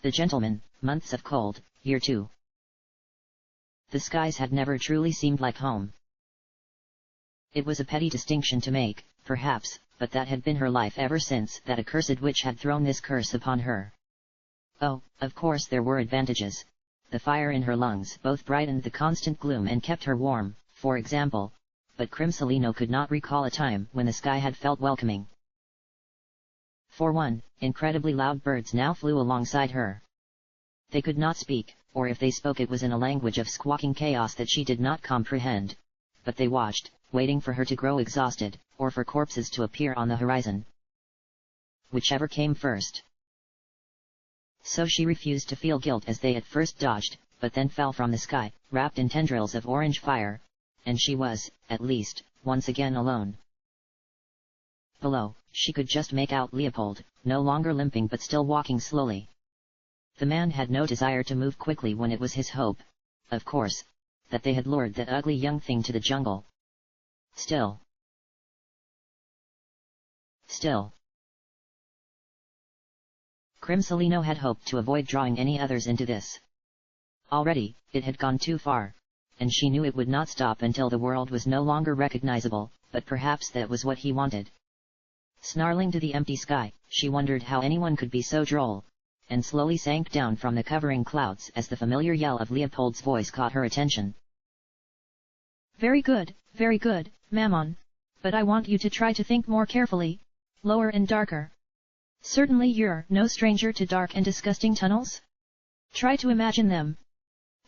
The Gentleman, Months of Cold, Year 2. The skies had never truly seemed like home. It was a petty distinction to make, perhaps, but that had been her life ever since that accursed witch had thrown this curse upon her. Oh, of course there were advantages. The fire in her lungs both brightened the constant gloom and kept her warm, for example, but Crimsolino could not recall a time when the sky had felt welcoming. For one, incredibly loud birds now flew alongside her. They could not speak, or if they spoke it was in a language of squawking chaos that she did not comprehend. But they watched, waiting for her to grow exhausted, or for corpses to appear on the horizon. Whichever came first. So she refused to feel guilt as they at first dodged, but then fell from the sky, wrapped in tendrils of orange fire, and she was, at least, once again alone. Below, she could just make out Leopold, no longer limping but still walking slowly. The man had no desire to move quickly when it was his hope, of course, that they had lured that ugly young thing to the jungle. Still. Crimsolino had hoped to avoid drawing any others into this. Already, it had gone too far, and she knew it would not stop until the world was no longer recognizable, but perhaps that was what he wanted. Snarling to the empty sky, she wondered how anyone could be so droll, and slowly sank down from the covering clouds as the familiar yell of Leopold's voice caught her attention. Very good, Mammon. But I want you to try to think more carefully. Lower and darker. Certainly you're no stranger to dark and disgusting tunnels. Try to imagine them.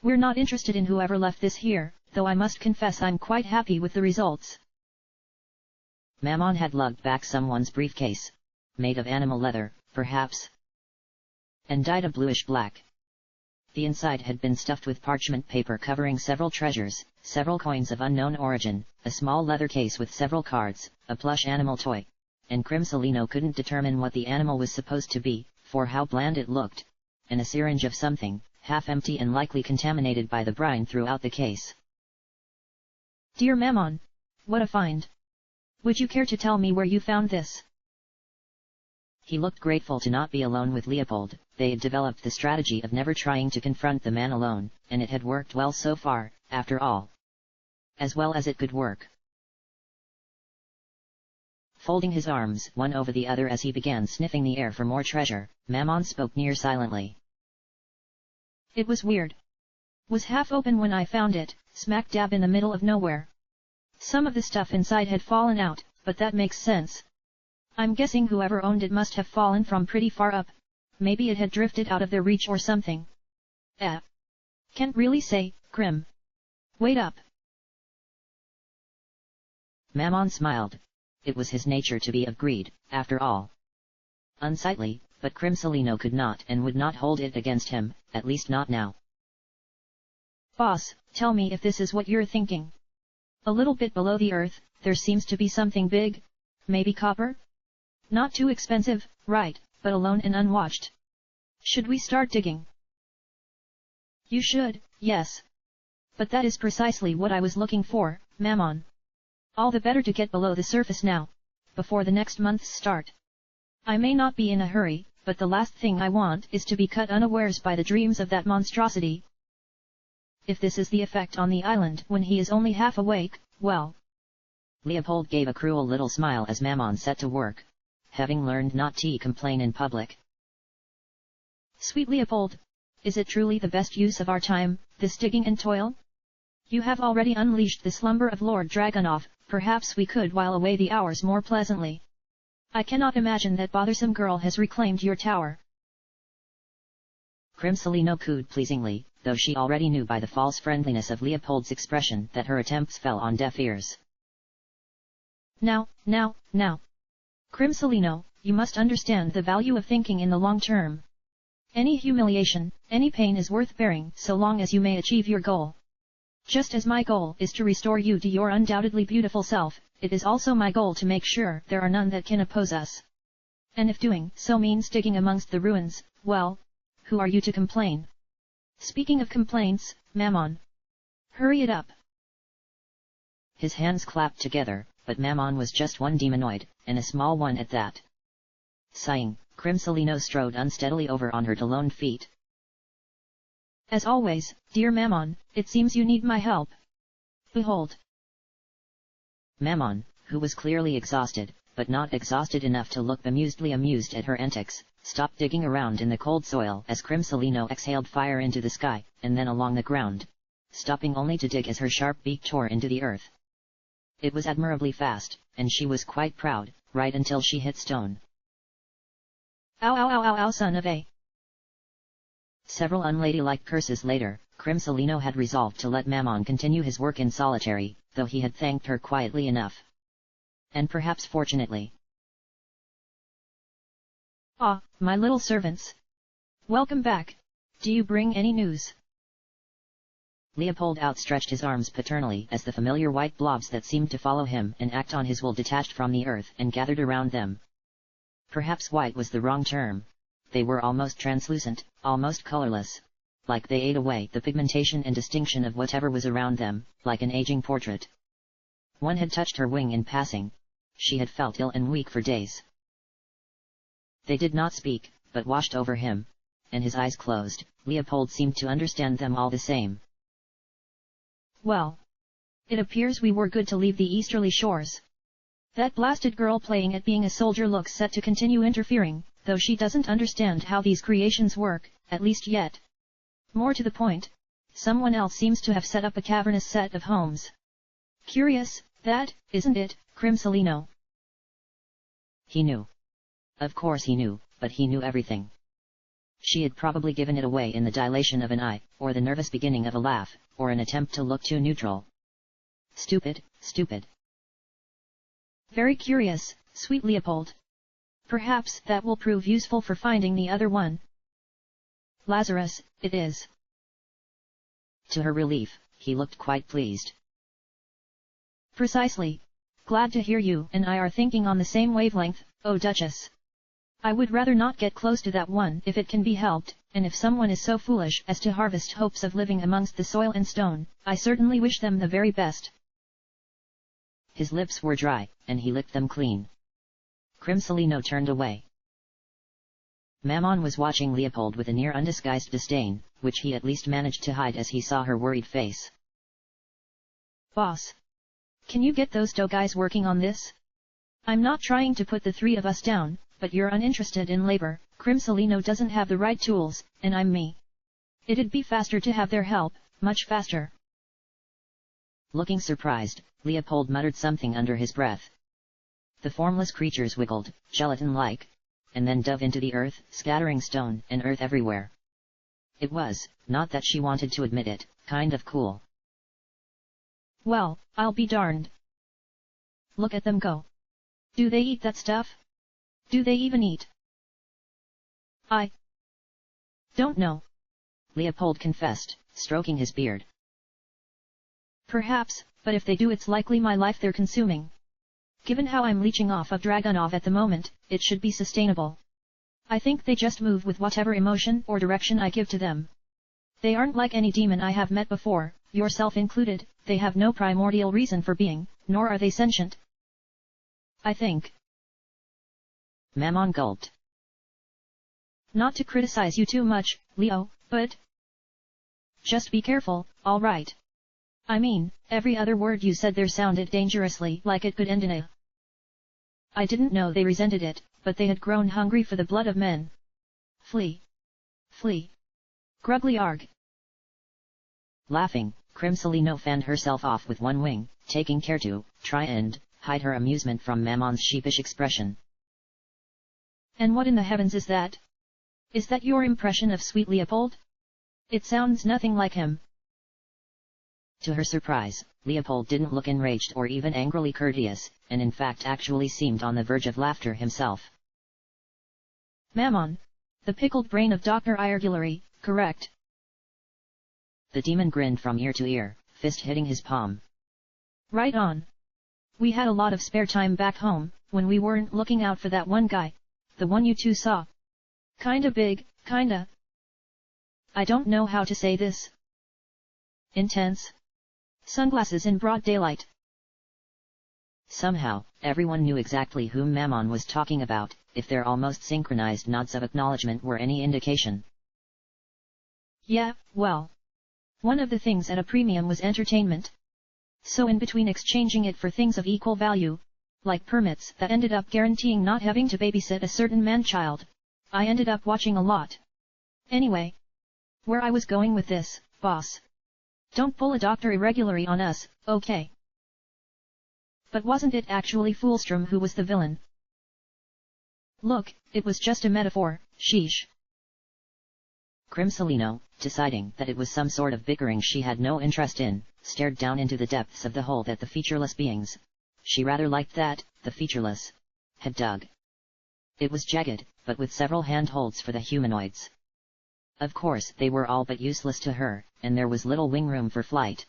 We're not interested in whoever left this here, though I must confess I'm quite happy with the results. Mammon had lugged back someone's briefcase. Made of animal leather, perhaps. And dyed a bluish black. The inside had been stuffed with parchment paper covering several treasures, several coins of unknown origin, a small leather case with several cards, a plush animal toy. And Crimsolino couldn't determine what the animal was supposed to be, for how bland it looked, and a syringe of something, half empty and likely contaminated by the brine throughout the case. Dear Mammon! What a find! Would you care to tell me where you found this? He looked grateful to not be alone with Leopold. They had developed the strategy of never trying to confront the man alone, and it had worked well so far, after all. As well as it could work. Folding his arms one over the other as he began sniffing the air for more treasure, Mammon spoke near silently. It was weird. Was half open when I found it, smack dab in the middle of nowhere. Some of the stuff inside had fallen out, but that makes sense. I'm guessing whoever owned it must have fallen from pretty far up. Maybe it had drifted out of their reach or something. Can't really say, Crim. Wait up. Mammon smiled. It was his nature to be of greed, after all. Unsightly, but Crimsolino could not and would not hold it against him, at least not now. Boss, tell me if this is what you're thinking. A little bit below the earth, there seems to be something big? Maybe copper? Not too expensive, right, but alone and unwatched. Should we start digging? You should, yes. But that is precisely what I was looking for, Mammon. All the better to get below the surface now, before the next month's start. I may not be in a hurry, but the last thing I want is to be cut unawares by the dreams of that monstrosity. If this is the effect on the island when he is only half awake, well. Leopold gave a cruel little smile as Mammon set to work, having learned not to complain in public. Sweet Leopold, is it truly the best use of our time, this digging and toil? You have already unleashed the slumber of Lord Dragunov, perhaps we could while away the hours more pleasantly. I cannot imagine that bothersome girl has reclaimed your tower. Crimsolino cooed pleasingly, though she already knew by the false friendliness of Leopold's expression that her attempts fell on deaf ears. Now. Crimsolino, you must understand the value of thinking in the long term. Any humiliation, any pain is worth bearing so long as you may achieve your goal. Just as my goal is to restore you to your undoubtedly beautiful self, it is also my goal to make sure there are none that can oppose us. And if doing so means digging amongst the ruins, well, who are you to complain? Speaking of complaints, Mammon. Hurry it up. His hands clapped together, but Mammon was just one demonoid, and a small one at that. Sighing, Crimsolino strode unsteadily over on her lone feet. As always, dear Mammon, it seems you need my help. Behold. Mammon, who was clearly exhausted, but not exhausted enough to look bemusedly amused at her antics, stopped digging around in the cold soil as Crimsolino exhaled fire into the sky, and then along the ground, stopping only to dig as her sharp beak tore into the earth. It was admirably fast, and she was quite proud, right until she hit stone. Ow ow ow ow ow, son of a... Several unladylike curses later, Crimsolino had resolved to let Mammon continue his work in solitary, though he had thanked her quietly enough. And perhaps fortunately. Ah, my little servants. Welcome back. Do you bring any news? Leopold outstretched his arms paternally as the familiar white blobs that seemed to follow him and act on his will detached from the earth and gathered around them. Perhaps white was the wrong term. They were almost translucent, almost colorless. Like they ate away the pigmentation and distinction of whatever was around them, like an aging portrait. One had touched her wing in passing. She had felt ill and weak for days. They did not speak, but washed over him. And his eyes closed, Leopold seemed to understand them all the same. Well. It appears we were good to leave the easterly shores. That blasted girl playing at being a soldier looks set to continue interfering, though she doesn't understand how these creations work, at least yet. More to the point, someone else seems to have set up a cavernous set of homes. Curious, that, isn't it, Crimsolino? He knew. Of course he knew, but he knew everything. She had probably given it away in the dilation of an eye, or the nervous beginning of a laugh, or an attempt to look too neutral. Stupid, stupid. Very curious, sweet Leopold. Perhaps that will prove useful for finding the other one. Lazarus, it is. To her relief, he looked quite pleased. Precisely. Glad to hear you and I are thinking on the same wavelength, oh Duchess. I would rather not get close to that one if it can be helped, and if someone is so foolish as to harvest hopes of living amongst the soil and stone, I certainly wish them the very best. His lips were dry, and he licked them clean. Crimsolino turned away. Mammon was watching Leopold with a near undisguised disdain, which he at least managed to hide as he saw her worried face. Boss. Can you get those guys working on this? I'm not trying to put the three of us down, but you're uninterested in labor. Crimsolino doesn't have the right tools, and I'm me. It'd be faster to have their help, much faster. Looking surprised, Leopold muttered something under his breath. The formless creatures wiggled, gelatin-like, and then dove into the earth, scattering stone and earth everywhere. It was, not that she wanted to admit it, kind of cool. Well, I'll be darned. Look at them go. Do they eat that stuff? Do they even eat? I don't know, Leopold confessed, stroking his beard. Perhaps, but if they do it's likely my life they're consuming. Given how I'm leeching off of Dragunov at the moment, it should be sustainable. I think they just move with whatever emotion or direction I give to them. They aren't like any demon I have met before, yourself included, they have no primordial reason for being, nor are they sentient. I think. Mammon gulped. Not to criticize you too much, Leo, but... just be careful, all right. I mean, every other word you said there sounded dangerously like it could end in a... I didn't know they resented it, but they had grown hungry for the blood of men. Flee. Flee. Grugly arg. Laughing, Crimsolino fanned herself off with one wing, taking care to try and hide her amusement from Mammon's sheepish expression. And what in the heavens is that? Is that your impression of sweet Leopold? It sounds nothing like him. To her surprise, Leopold didn't look enraged or even angrily courteous, and in fact actually seemed on the verge of laughter himself. Mammon. The pickled brain of Dr. Irregulary, correct? The demon grinned from ear to ear, fist hitting his palm. Right on. We had a lot of spare time back home, when we weren't looking out for that one guy. The one you two saw. Kinda big, kinda... I don't know how to say this. Intense. Sunglasses in broad daylight. Somehow, everyone knew exactly whom Mammon was talking about, if their almost synchronized nods of acknowledgement were any indication. Yeah, well. One of the things at a premium was entertainment. So in between exchanging it for things of equal value, like permits that ended up guaranteeing not having to babysit a certain man-child, I ended up watching a lot. Anyway, where I was going with this, boss. Don't pull a Dr. Irregularly on us, okay? But wasn't it actually Foolstrom who was the villain? Look, it was just a metaphor, sheesh. Crimsolino, deciding that it was some sort of bickering she had no interest in, stared down into the depths of the hole that the featureless beings, she rather liked that, the featureless, had dug. It was jagged, but with several handholds for the humanoids. Of course they were all but useless to her, and there was little wing room for flight.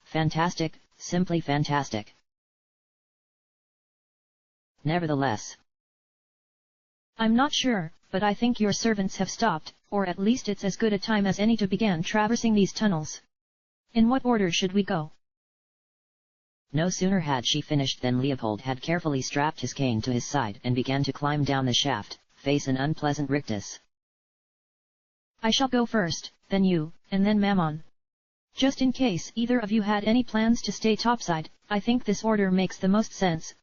Fantastic, simply fantastic. Nevertheless, I'm not sure, but I think your servants have stopped, or at least it's as good a time as any to begin traversing these tunnels. In what order should we go? No sooner had she finished than Leopold had carefully strapped his cane to his side and began to climb down the shaft, face an unpleasant rictus. I shall go first, then you, and then Mammon. Just in case either of you had any plans to stay topside, I think this order makes the most sense.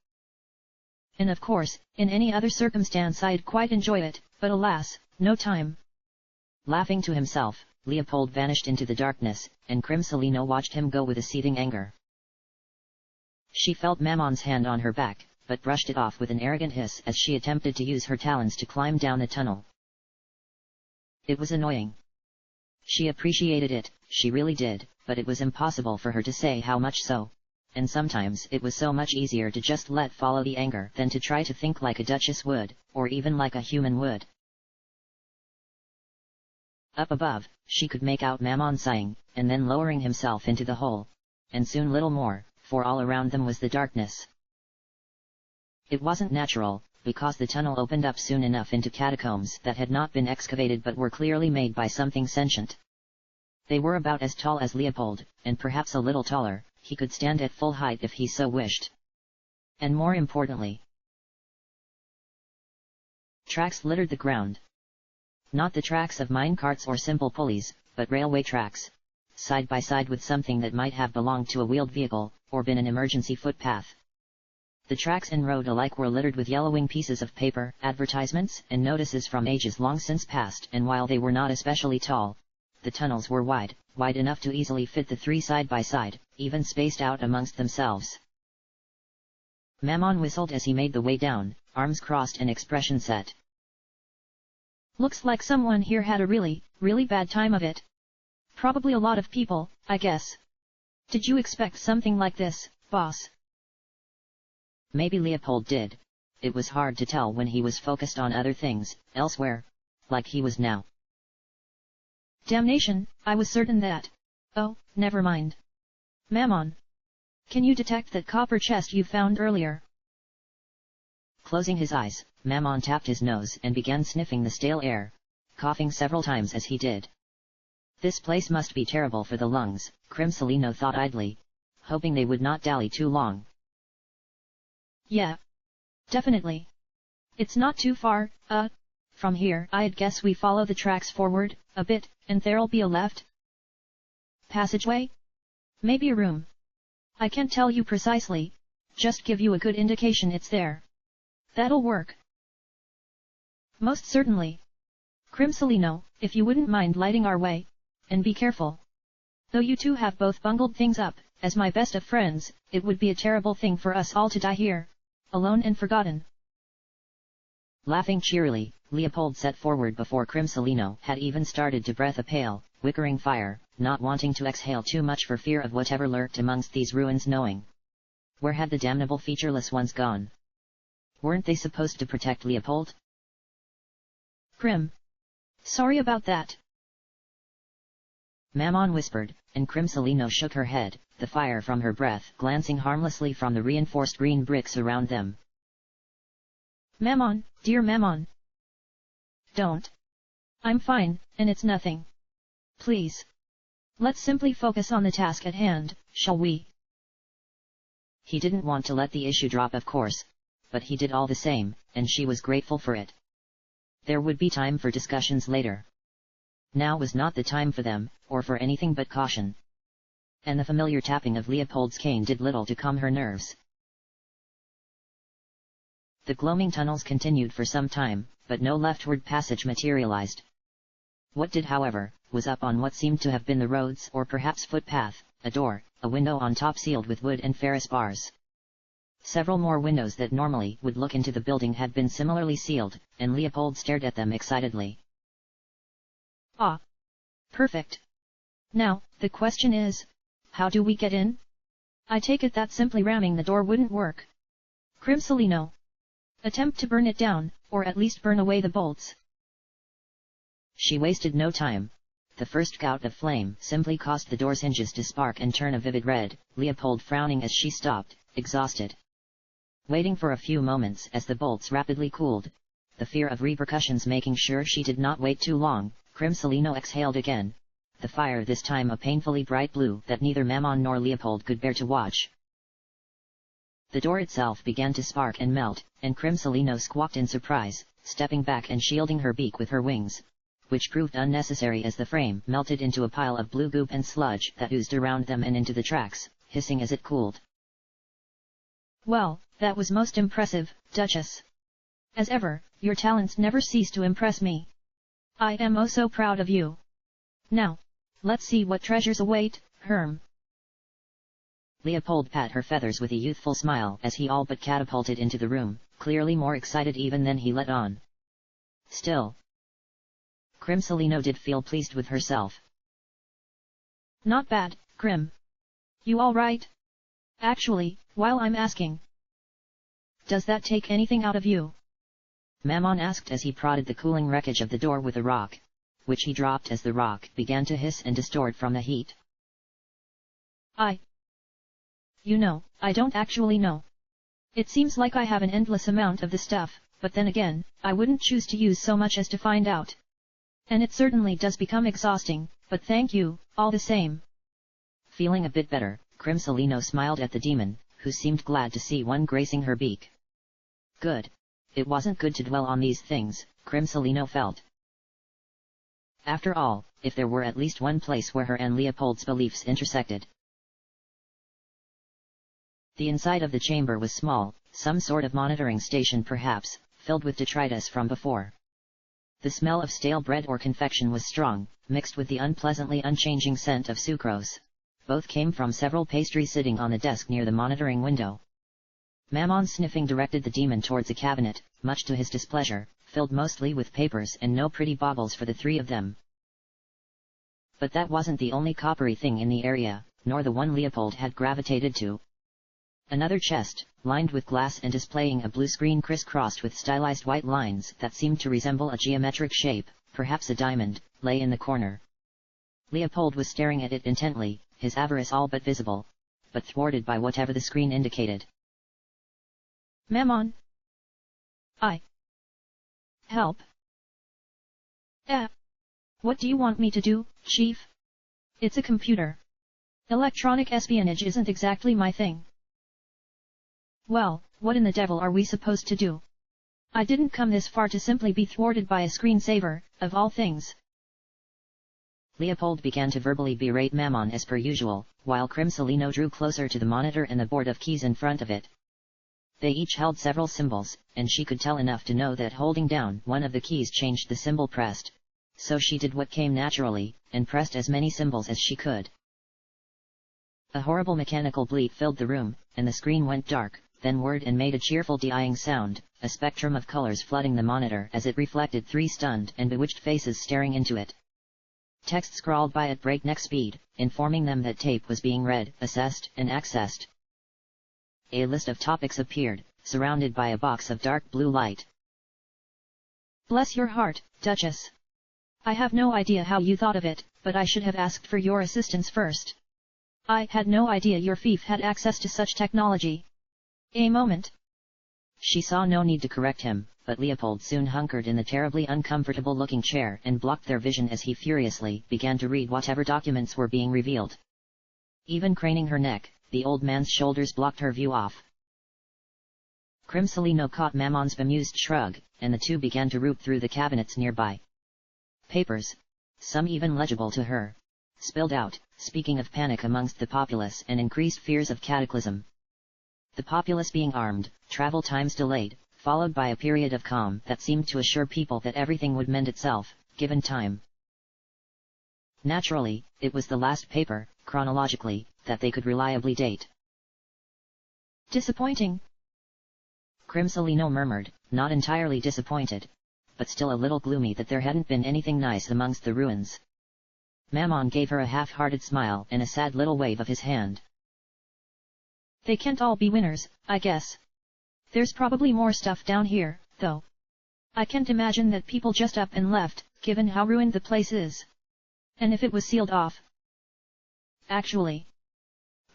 And of course, in any other circumstance I'd quite enjoy it, but alas, no time. Laughing to himself, Leopold vanished into the darkness, and Crimsolino watched him go with a seething anger. She felt Mammon's hand on her back, but brushed it off with an arrogant hiss as she attempted to use her talons to climb down the tunnel. It was annoying. She appreciated it, she really did, but it was impossible for her to say how much so. And sometimes it was so much easier to just let follow the anger than to try to think like a duchess would, or even like a human would. Up above, she could make out Mammon sighing, and then lowering himself into the hole. And soon little more, for all around them was the darkness. It wasn't natural, because the tunnel opened up soon enough into catacombs that had not been excavated but were clearly made by something sentient. They were about as tall as Leopold, and perhaps a little taller. He could stand at full height if he so wished. And more importantly, tracks littered the ground. Not the tracks of minecarts or simple pulleys, but railway tracks, side by side with something that might have belonged to a wheeled vehicle, or been an emergency footpath. The tracks and road alike were littered with yellowing pieces of paper, advertisements, and notices from ages long since past, and while they were not especially tall, the tunnels were wide enough to easily fit the three side by side, even spaced out amongst themselves. Mammon whistled as he made the way down, arms crossed and expression set. Looks like someone here had a really bad time of it. Probably a lot of people, I guess. Did you expect something like this, boss? Maybe Leopold did. It was hard to tell when he was focused on other things, elsewhere, like he was now. Damnation, I was certain that... Oh, never mind. Mammon. Can you detect that copper chest you found earlier? Closing his eyes, Mammon tapped his nose and began sniffing the stale air, coughing several times as he did. This place must be terrible for the lungs, Crimsolino thought idly, hoping they would not dally too long. Yeah. Definitely. It's not too far, from here. I'd guess we follow the tracks forward, a bit, and there'll be a left passageway? Maybe a room. I can't tell you precisely, just give you a good indication it's there. That'll work. Most certainly. Crimsolino, if you wouldn't mind lighting our way, and be careful. Though you two have both bungled things up, as my best of friends, it would be a terrible thing for us all to die here, alone and forgotten. Laughing cheerily, Leopold set forward before Crimsolino had even started to breathe a pale, wickering fire, not wanting to exhale too much for fear of whatever lurked amongst these ruins knowing. Where had the damnable featureless ones gone? Weren't they supposed to protect Leopold? Crim. Sorry about that. Mammon whispered, and Crimsolino shook her head, the fire from her breath glancing harmlessly from the reinforced green bricks around them. Mammon, dear Mammon. Don't. I'm fine, and it's nothing. Please. Let's simply focus on the task at hand, shall we? He didn't want to let the issue drop, of course, but he did all the same, and she was grateful for it. There would be time for discussions later. Now was not the time for them, or for anything but caution. And the familiar tapping of Leopold's cane did little to calm her nerves. The gloaming tunnels continued for some time, but no leftward passage materialized. What did, however, was up on what seemed to have been the roads or perhaps footpath, a door, a window on top sealed with wood and ferrous bars. Several more windows that normally would look into the building had been similarly sealed, and Leopold stared at them excitedly. Ah! Perfect! Now, the question is, how do we get in? I take it that simply ramming the door wouldn't work. Crimsolino. Attempt to burn it down, or at least burn away the bolts. She wasted no time. The first gout of flame simply caused the door's hinges to spark and turn a vivid red, Leopold frowning as she stopped, exhausted. Waiting for a few moments as the bolts rapidly cooled, the fear of repercussions making sure she did not wait too long, Crimsolino exhaled again, the fire this time a painfully bright blue that neither Mammon nor Leopold could bear to watch. The door itself began to spark and melt, and Crimsolino squawked in surprise, stepping back and shielding her beak with her wings, which proved unnecessary as the frame melted into a pile of blue goop and sludge that oozed around them and into the tracks, hissing as it cooled. Well, that was most impressive, Duchess. As ever, your talents never cease to impress me. I am oh so proud of you. Now, let's see what treasures await, Herm. Leopold pat her feathers with a youthful smile as he all but catapulted into the room, clearly more excited even than he let on. Still, Crimsolino did feel pleased with herself. Not bad, Crim. You all right? Actually, while I'm asking, does that take anything out of you? Mammon asked as he prodded the cooling wreckage of the door with a rock, which he dropped as the rock began to hiss and distort from the heat. You know, I don't actually know. It seems like I have an endless amount of the stuff, but then again, I wouldn't choose to use so much as to find out. And it certainly does become exhausting, but thank you, all the same. Feeling a bit better, Crimsolino smiled at the demon, who seemed glad to see one gracing her beak. Good. It wasn't good to dwell on these things, Crimsolino felt. After all, if there were at least one place where her and Leopold's beliefs intersected. The inside of the chamber was small, some sort of monitoring station perhaps, filled with detritus from before. The smell of stale bread or confection was strong, mixed with the unpleasantly unchanging scent of sucrose. Both came from several pastries sitting on the desk near the monitoring window. Mammon sniffing directed the demon towards a cabinet, much to his displeasure, filled mostly with papers and no pretty baubles for the three of them. But that wasn't the only coppery thing in the area, nor the one Leopold had gravitated to. Another chest, lined with glass and displaying a blue screen crisscrossed with stylized white lines that seemed to resemble a geometric shape, perhaps a diamond, lay in the corner. Leopold was staring at it intently, his avarice all but visible, but thwarted by whatever the screen indicated. Mammon? Help? What do you want me to do, Chief? It's a computer. Electronic espionage isn't exactly my thing. Well, what in the devil are we supposed to do? I didn't come this far to simply be thwarted by a screensaver, of all things. Leopold began to verbally berate Mammon as per usual, while Crimsolino drew closer to the monitor and the board of keys in front of it. They each held several symbols, and she could tell enough to know that holding down one of the keys changed the symbol pressed. So she did what came naturally, and pressed as many symbols as she could. A horrible mechanical bleat filled the room, and the screen went dark, then whirred and made a cheerful de-eyeing sound, a spectrum of colors flooding the monitor as it reflected three stunned and bewitched faces staring into it. Text scrawled by at breakneck speed, informing them that tape was being read, assessed, and accessed. A list of topics appeared, surrounded by a box of dark blue light. Bless your heart, Duchess. I have no idea how you thought of it, but I should have asked for your assistance first. I had no idea your fief had access to such technology. A moment. She saw no need to correct him, but Leopold soon hunkered in the terribly uncomfortable-looking chair and blocked their vision as he furiously began to read whatever documents were being revealed. Even craning her neck, the old man's shoulders blocked her view off. Crimsolino caught Mammon's bemused shrug, and the two began to root through the cabinets nearby. Papers, some even legible to her, spilled out, speaking of panic amongst the populace and increased fears of cataclysm. The populace being armed, travel times delayed, followed by a period of calm that seemed to assure people that everything would mend itself, given time. Naturally, it was the last paper, chronologically, that they could reliably date. Disappointing. Crimsolino murmured, not entirely disappointed, but still a little gloomy that there hadn't been anything nice amongst the ruins. Mammon gave her a half-hearted smile and a sad little wave of his hand. They can't all be winners, I guess. There's probably more stuff down here, though. I can't imagine that people just up and left, given how ruined the place is. And if it was sealed off. Actually.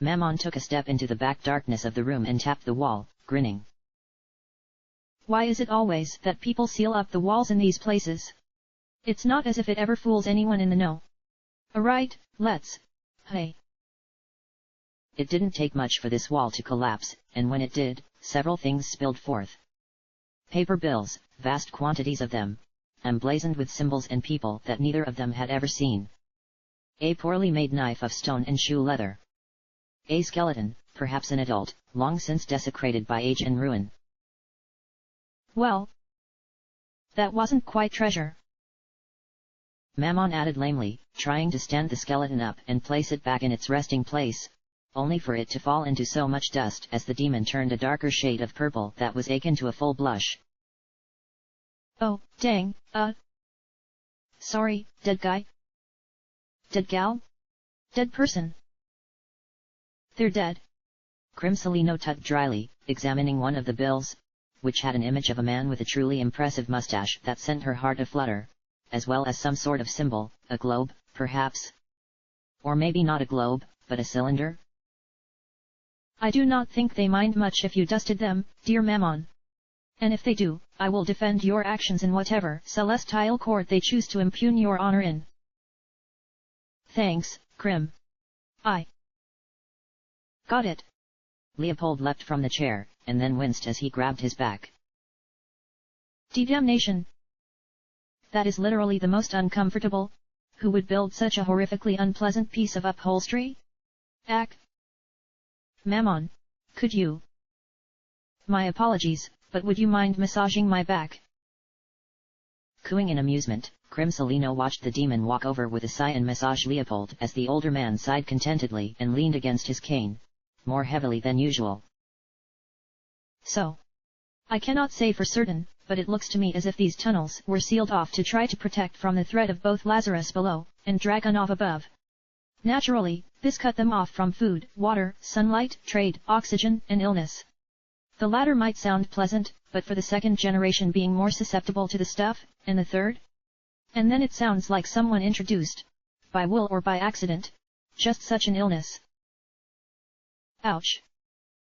Mammon took a step into the back darkness of the room and tapped the wall, grinning. Why is it always that people seal up the walls in these places? It's not as if it ever fools anyone in the know. Alright, let's. Hey. It didn't take much for this wall to collapse, and when it did, several things spilled forth. Paper bills, vast quantities of them, emblazoned with symbols and people that neither of them had ever seen. A poorly made knife of stone and shoe leather. A skeleton, perhaps an adult, long since desecrated by age and ruin. Well, that wasn't quite treasure. Mammon added lamely, trying to stand the skeleton up and place it back in its resting place, only for it to fall into so much dust as the demon turned a darker shade of purple that was akin to a full blush. Oh, dang, sorry, dead guy? Dead gal? Dead person? They're dead. Crimsolino tugged dryly, examining one of the bills, which had an image of a man with a truly impressive mustache that sent her heart aflutter, as well as some sort of symbol, a globe, perhaps? Or maybe not a globe, but a cylinder? I do not think they mind much if you dusted them, dear Mammon. And if they do, I will defend your actions in whatever celestial court they choose to impugn your honor in. Thanks, Crim. I got it. Leopold leapt from the chair, and then winced as he grabbed his back. Damnation! That is literally the most uncomfortable. Who would build such a horrifically unpleasant piece of upholstery? Mammon, could you? My apologies, but would you mind massaging my back? Cooing in amusement, Crimsolino watched the demon walk over with a sigh and massage Leopold as the older man sighed contentedly and leaned against his cane, more heavily than usual. So. I cannot say for certain, but it looks to me as if these tunnels were sealed off to try to protect from the threat of both Lazarus below, and Dragonov above. Naturally, this cut them off from food, water, sunlight, trade, oxygen, and illness. The latter might sound pleasant, but for the second generation being more susceptible to the stuff, and the third? And then it sounds like someone introduced, by will or by accident, just such an illness. Ouch.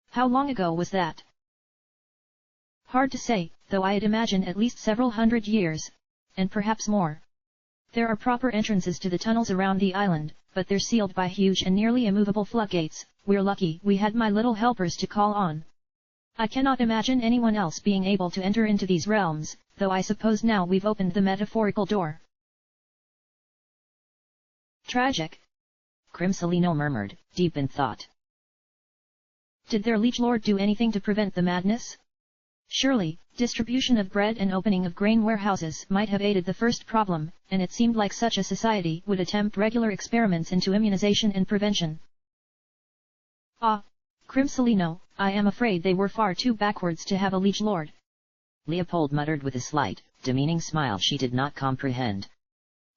How long ago was that? Hard to say, though I'd imagine at least several hundred years, and perhaps more. There are proper entrances to the tunnels around the island, but they're sealed by huge and nearly immovable floodgates. We're lucky we had my little helpers to call on. I cannot imagine anyone else being able to enter into these realms, though I suppose now we've opened the metaphorical door. Tragic. Crimsolino murmured, deep in thought. Did their liege lord do anything to prevent the madness? Surely, distribution of bread and opening of grain warehouses might have aided the first problem, and it seemed like such a society would attempt regular experiments into immunization and prevention. Ah, Crimsolino, I am afraid they were far too backwards to have a liege lord. Leopold muttered with a slight, demeaning smile she did not comprehend.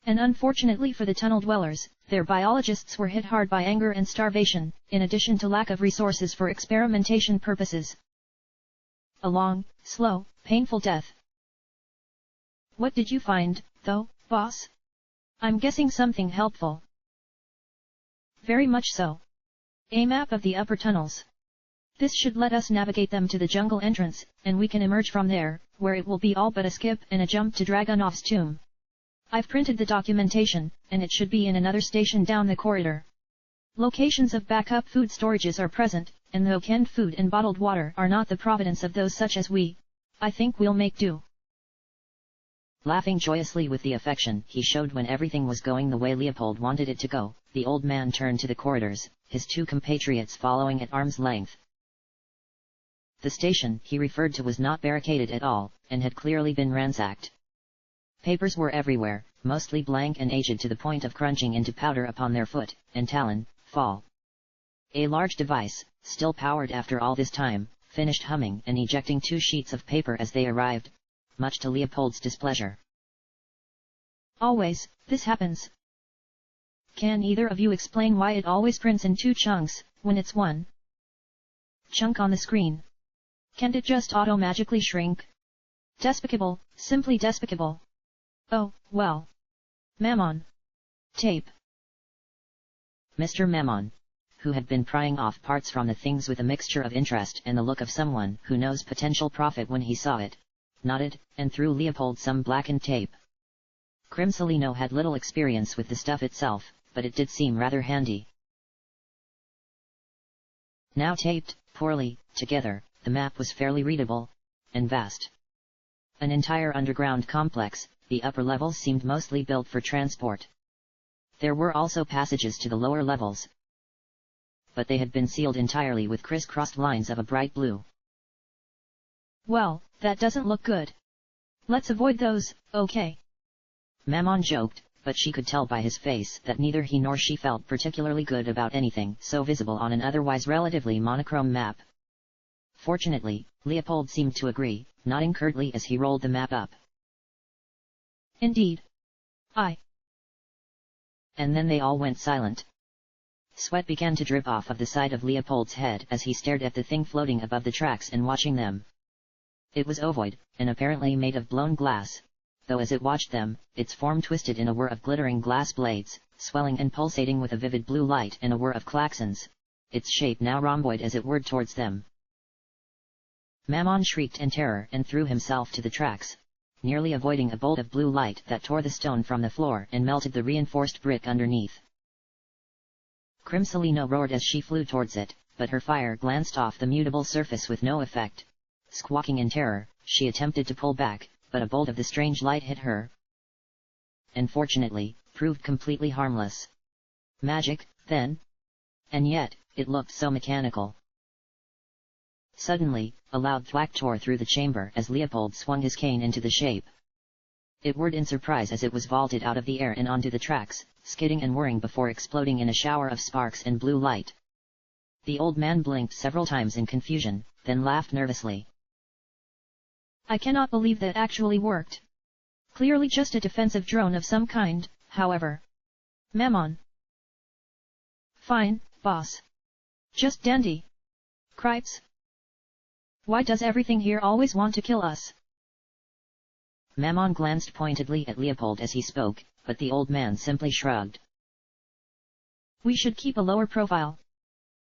And unfortunately for the tunnel dwellers, their biologists were hit hard by anger and starvation, in addition to lack of resources for experimentation purposes. A long, slow, painful death. What did you find, though, boss? I'm guessing something helpful. Very much so. A map of the upper tunnels. This should let us navigate them to the jungle entrance, and we can emerge from there, where it will be all but a skip and a jump to Dragonov's tomb. I've printed the documentation, and it should be in another station down the corridor. Locations of backup food storages are present, and though canned food and bottled water are not the providence of those such as we, I think we'll make do. Laughing joyously with the affection he showed when everything was going the way Leopold wanted it to go, the old man turned to the corridors, his two compatriots following at arm's length. The station he referred to was not barricaded at all, and had clearly been ransacked. Papers were everywhere, mostly blank and aged to the point of crunching into powder upon their foot and talon fall. A large device, still powered after all this time, finished humming and ejecting 2 sheets of paper as they arrived, much to Leopold's displeasure. Always, this happens. Can either of you explain why it always prints in 2 chunks, when it's 1 chunk on the screen? Can't it just auto-magically shrink? Despicable, simply despicable. Oh, well. Mammon. Tape. Mr. Mammon, who had been prying off parts from the things with a mixture of interest and the look of someone who knows potential profit when he saw it, nodded, and threw Leopold some blackened tape. Crimsolino had little experience with the stuff itself, but it did seem rather handy. Now taped, poorly, together, the map was fairly readable, and vast. An entire underground complex, the upper levels seemed mostly built for transport. There were also passages to the lower levels, but they had been sealed entirely with criss-crossed lines of a bright blue. Well, that doesn't look good. Let's avoid those, okay? Mammon joked, but she could tell by his face that neither he nor she felt particularly good about anything so visible on an otherwise relatively monochrome map. Fortunately, Leopold seemed to agree, nodding curtly as he rolled the map up. Indeed. And then they all went silent. Sweat began to drip off of the side of Leopold's head as he stared at the thing floating above the tracks and watching them. It was ovoid, and apparently made of blown glass, though as it watched them, its form twisted in a whir of glittering glass blades, swelling and pulsating with a vivid blue light and a whir of klaxons, its shape now rhomboid as it whirred towards them. Mammon shrieked in terror and threw himself to the tracks, nearly avoiding a bolt of blue light that tore the stone from the floor and melted the reinforced brick underneath. Crimsolino roared as she flew towards it, but her fire glanced off the mutable surface with no effect. Squawking in terror, she attempted to pull back, but a bolt of the strange light hit her, and fortunately, proved completely harmless. Magic, then? And yet, it looked so mechanical. Suddenly, a loud thwack tore through the chamber as Leopold swung his cane into the shape. It whirred in surprise as it was vaulted out of the air and onto the tracks, skidding and whirring before exploding in a shower of sparks and blue light. The old man blinked several times in confusion, then laughed nervously. I cannot believe that actually worked. Clearly just a defensive drone of some kind, however. Mammon. Fine, boss. Just dandy. Cripes. Why does everything here always want to kill us? Mammon glanced pointedly at Leopold as he spoke, but the old man simply shrugged. We should keep a lower profile.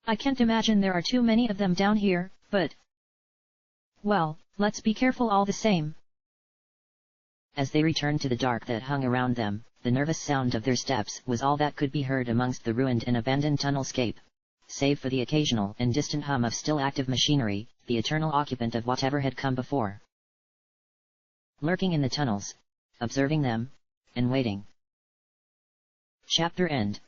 I can't imagine there are too many of them down here, but... well, let's be careful all the same. As they returned to the dark that hung around them, the nervous sound of their steps was all that could be heard amongst the ruined and abandoned tunnelscape. Save for the occasional and distant hum of still active machinery, the eternal occupant of whatever had come before. Lurking in the tunnels, observing them, and waiting. Chapter end.